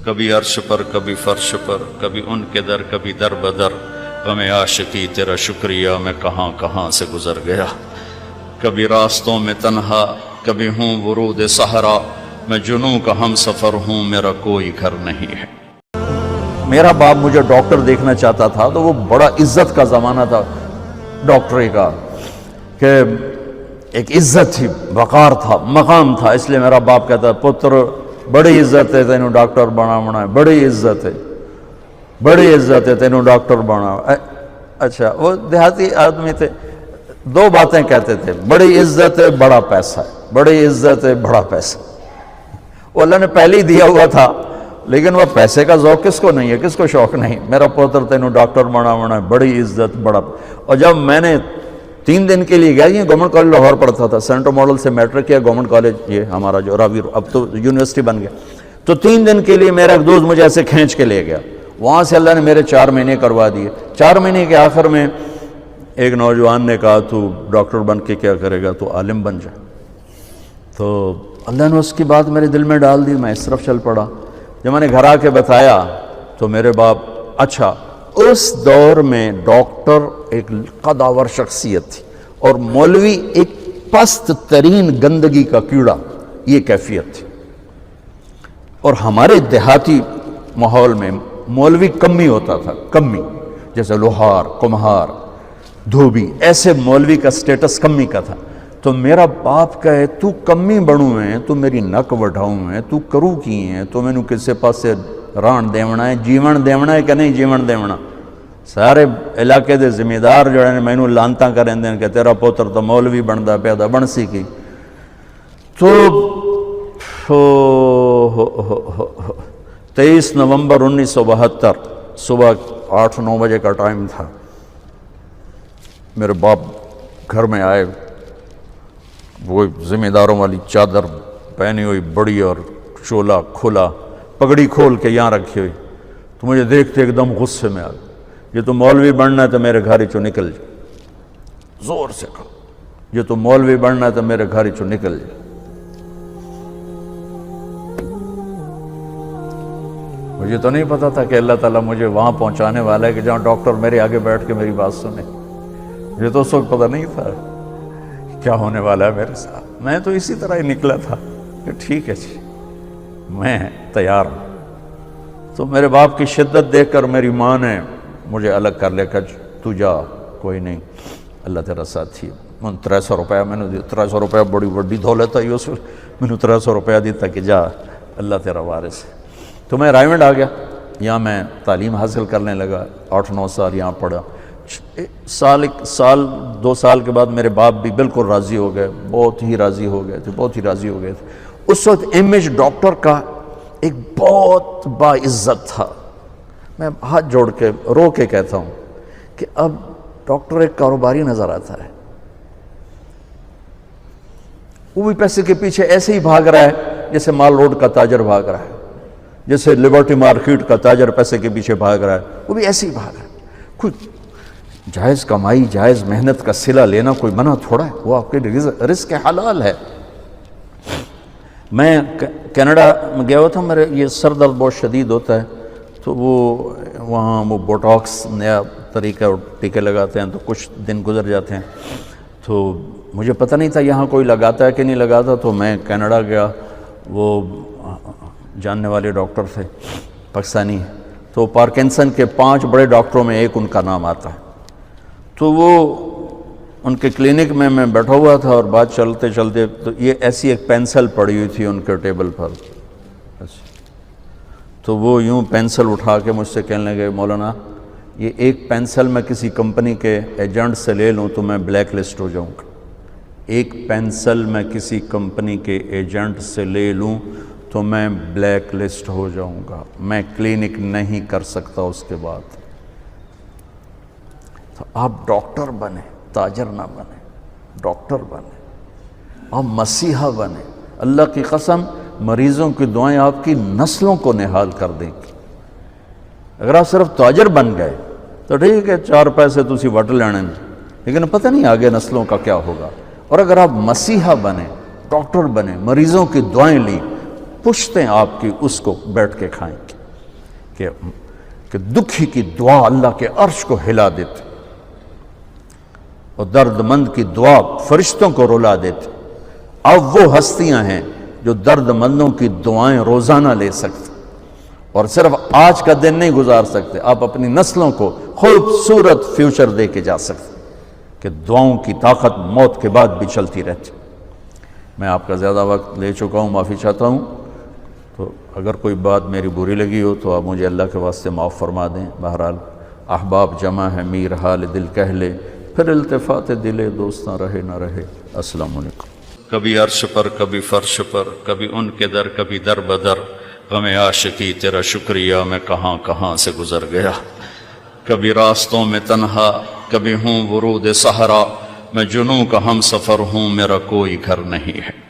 کبھی عرش پر کبھی فرش پر، کبھی ان کے در کبھی در بدر، غم عاشقی تیرا شکریہ میں کہاں کہاں سے گزر گیا، کبھی راستوں میں تنہا کبھی ہوں ورود صحرا، میں جنوں کا ہم سفر ہوں میرا کوئی گھر نہیں ہے۔ میرا باپ مجھے ڈاکٹر دیکھنا چاہتا تھا تو وہ بڑا عزت کا زمانہ تھا ڈاکٹری کا، کہ ایک عزت تھی، وقار تھا، مقام تھا، اس لیے میرا باپ کہتا پتر بڑی عزت ہے تینوں ڈاکٹر بنا ہے، بڑی عزت ہے، بڑی عزت ہے تینوں ڈاکٹر بنا۔ اچھا، وہ دیہاتی آدمی تھے، دو باتیں کہتے تھے، بڑی عزت ہے بڑا پیسہ ہے، بڑی عزت ہے بڑا پیسہ۔ وہ اللہ نے پہلے ہی دیا ہوا تھا، لیکن وہ پیسے کا ذوق کس کو نہیں ہے، کس کو شوق نہیں، میرا پوتر تینوں ڈاکٹر بنا ہے، بڑی عزت بڑا۔ اور جب میں نے 3 دن کے لیے گیا، یہ گورنمنٹ کالج لاہور پڑھتا تھا، سینٹر ماڈل سے میٹرک کیا، گورنمنٹ کالج یہ ہمارا جو راوی اب تو یونیورسٹی بن گیا، تو 3 دن کے لیے میرا ایک دوست مجھے ایسے کھینچ کے لے گیا، وہاں سے اللہ نے میرے 4 مہینے کروا دیے۔ 4 مہینے کے آخر میں ایک نوجوان نے کہا تو ڈاکٹر بن کے کیا کرے گا، تو عالم بن جا۔ تو اللہ نے اس کی بات میرے دل میں ڈال دی، میں اس طرف چل پڑا۔ جب میں نے گھر آ کے بتایا تو میرے باپ، اچھا اس دور میں ڈاکٹر ایک قداور شخصیت تھی اور مولوی ایک پست ترین گندگی کا کیڑا، یہ کیفیت تھی۔ اور ہمارے دیہاتی ماحول میں مولوی کمی ہوتا تھا، کمی، جیسے لوہار، کمہار، دھوبی، ایسے مولوی کا سٹیٹس کمی کا تھا۔ تو میرا باپ کہے تو کمی بڑوں ہیں، تو میری نک وڈھاؤں ہیں، تو کرو کی ہیں، تو میں نے کسے پاسے ران دیونا ہے، جیون دیونا ہے کہ نہیں جیون دیونا۔ سارے علاقے دے ذمہ دار جو ہے میں نے لانتاں کریں دیں کہ تیرا پوتر تو مولوی بندا پیدا بن سی کی۔ تو 23 نومبر 1972 صبح 8-9 بجے کا ٹائم تھا، میرے باپ گھر میں آئے، وہ ذمہ داروں والی چادر پہنی ہوئی بڑی اور چولا کھلا، پگڑی کھول کے یہاں رکھی ہوئی، تو مجھے دیکھتے ایک دم غصے میں آ گیا، یہ تو مولوی بننا ہے تو میرے گھر چو نکل جائے، زور سے کہا یہ تو مولوی بننا ہے تو میرے گھر چو نکل جائے۔ مجھے تو نہیں پتا تھا کہ اللہ تعالیٰ مجھے وہاں پہنچانے والا ہے کہ جہاں ڈاکٹر میرے آگے بیٹھ کے میری بات سنے۔ مجھے تو اس وقت پتہ نہیں تھا کیا ہونے والا ہے میرے ساتھ، میں تو اسی طرح ہی نکلا تھا کہ ٹھیک ہے جی میں تیار ہوں۔ تو میرے باپ کی شدت دیکھ کر میری ماں نے مجھے الگ کر لیا کہ تو جا، کوئی نہیں، اللہ تیرا ساتھی ہے۔ میں 300 روپیہ میں نے دیا، 300 روپیہ بڑی بڑی دولت ہے، اس میں نے 300 روپیہ دیتا کہ جا اللہ تیرا وارث ہے۔ تو میں رائیونڈ آ گیا، یہاں میں تعلیم حاصل کرنے لگا، 8-9 سال یہاں پڑھا۔ سال 2 سال کے بعد میرے باپ بھی بالکل راضی ہو گئے، بہت ہی راضی ہو گئے تھے، بہت ہی راضی ہو گئے تھے۔ اس وقت امیج ڈاکٹر کا ایک بہت باعزت تھا۔ میں ہاتھ جوڑ کے رو کے کہتا ہوں کہ اب ڈاکٹر ایک کاروباری نظر آتا ہے، وہ بھی پیسے کے پیچھے ایسے ہی بھاگ رہا ہے جیسے مال روڈ کا تاجر بھاگ رہا ہے، جیسے لبرٹی مارکیٹ کا تاجر پیسے کے پیچھے بھاگ رہا ہے، وہ بھی ایسے ہی بھاگ رہا ہے۔ کوئی جائز کمائی، جائز محنت کا صلہ لینا کوئی منع تھوڑا ہے، وہ آپ کے رزق حلال ہے۔ میں کینیڈا میں گیا ہوا تھا، میرے یہ سر درد بہت شدید ہوتا ہے، تو وہاں وہ بوٹاکس نیا طریقہ ٹیکے لگاتے ہیں، تو کچھ دن گزر جاتے ہیں، تو مجھے پتہ نہیں تھا یہاں کوئی لگاتا ہے کہ نہیں لگاتا، تو میں کینیڈا گیا، وہ جاننے والے ڈاکٹر تھے پاکستانی، تو پارکنسن کے 5 بڑے ڈاکٹروں میں ایک ان کا نام آتا ہے۔ تو وہ ان کے کلینک میں بیٹھا ہوا تھا اور بات چلتے چلتے تو یہ ایسی ایک پینسل پڑی ہوئی تھی ان کے ٹیبل پر، تو وہ یوں پینسل اٹھا کے مجھ سے کہنے لگے مولانا یہ ایک پینسل میں کسی کمپنی کے ایجنٹ سے لے لوں تو میں بلیک لسٹ ہو جاؤں گا، ایک پینسل میں کسی کمپنی کے ایجنٹ سے لے لوں تو میں بلیک لسٹ ہو جاؤں گا، میں کلینک نہیں کر سکتا اس کے بعد۔ تو آپ ڈاکٹر بنے، تاجر نہ بنے، ڈاکٹر بنے، آپ مسیحا بنے، اللہ کی قسم مریضوں کی دعائیں آپ کی نسلوں کو نہال کر دیں گی۔ اگر آپ صرف تاجر بن گئے تو ٹھیک ہے 4 پیسے تسی وٹ لینے، لیکن پتہ نہیں آگے نسلوں کا کیا ہوگا۔ اور اگر آپ مسیحا بنے، ڈاکٹر بنے، مریضوں کی دعائیں لیں، پشتیں آپ کی اس کو بیٹھ کے کھائیں گے۔ کہ دکھی کی دعا اللہ کے عرش کو ہلا دیتے اور درد مند کی دعا فرشتوں کو رلا دیتے۔ اب وہ ہستیاں ہیں جو درد مندوں کی دعائیں روزانہ لے سکتے اور صرف آج کا دن نہیں گزار سکتے، آپ اپنی نسلوں کو خوبصورت فیوچر دے کے جا سکتے کہ دعاؤں کی طاقت موت کے بعد بھی چلتی رہتی۔ میں آپ کا زیادہ وقت لے چکا ہوں، معافی چاہتا ہوں، تو اگر کوئی بات میری بری لگی ہو تو آپ مجھے اللہ کے واسطے معاف فرما دیں۔ بہرحال احباب جمع ہے، میر حال دل کہہ لے، پھر التفات دل دوستاں رہے نہ رہے۔ السلام علیکم۔ کبھی عرش پر کبھی فرش پر، کبھی ان کے در کبھی در بدر، غم عاشقی تیرا شکریہ میں کہاں کہاں سے گزر گیا۔ کبھی راستوں میں تنہا، کبھی ہوں ورود صحرا، میں جنوں کا ہم سفر ہوں، میرا کوئی گھر نہیں ہے۔